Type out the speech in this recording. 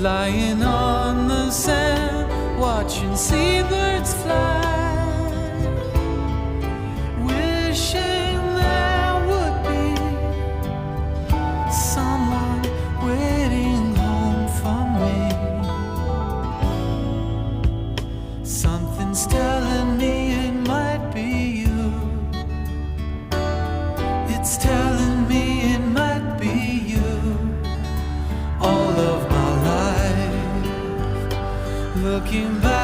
lying on the sand, watching seabirds fly, wishing there would be someone waiting home for me. Something's telling me it might be you. It's telling me it might be you. All of my life, looking back